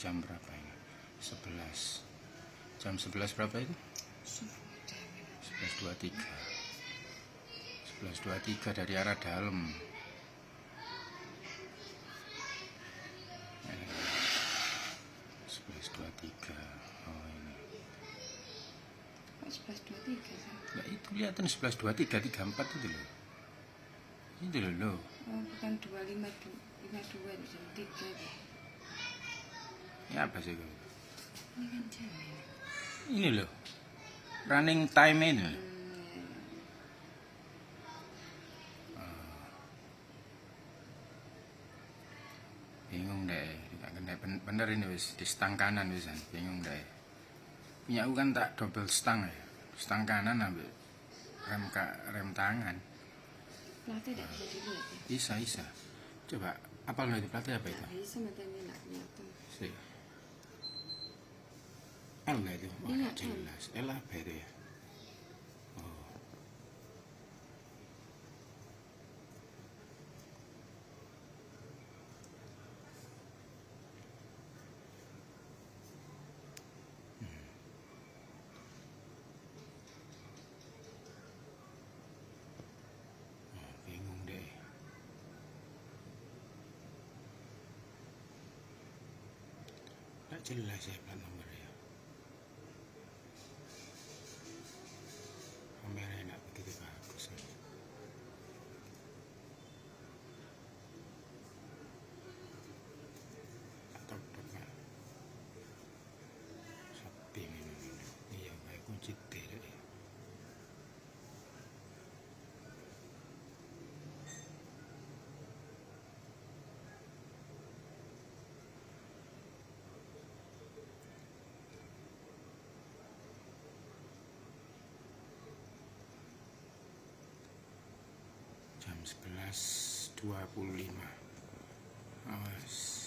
jam berapa ini? 11. Jam 11 berapa itu? 11.23. 11.23 dari arah dalam. 11.23. Oh ini. Kok 11.23 sih? Nah, itu kelihatan 11.23 34 itu loh. Itu loh. Oh, bukan 252 jam 3 deh. Ini apa sih itu? Ini kan jam ini. Ini loh. Running time ini loh. Bingung deh, bener ini wis di stang kanan wisan, bingung deh. Punya aku kan tak double stang ya, stang kanan ambil rem tangan. Platnya tidak bisa dilihat ya? Bisa. Coba, apa lo itu platnya apa itu? Nah, bisa matanya nak kelihatan. Si. L lah itu, wah Iya, jelas. L apa itu ya? Oh. Bingung deh. Tak jelas ya plat nomornya. Kameranya tidak begitu bagus ya. Atau depan. Sepi ini. Iya, kayak kunci T tadi. Jam 11.25. Awas.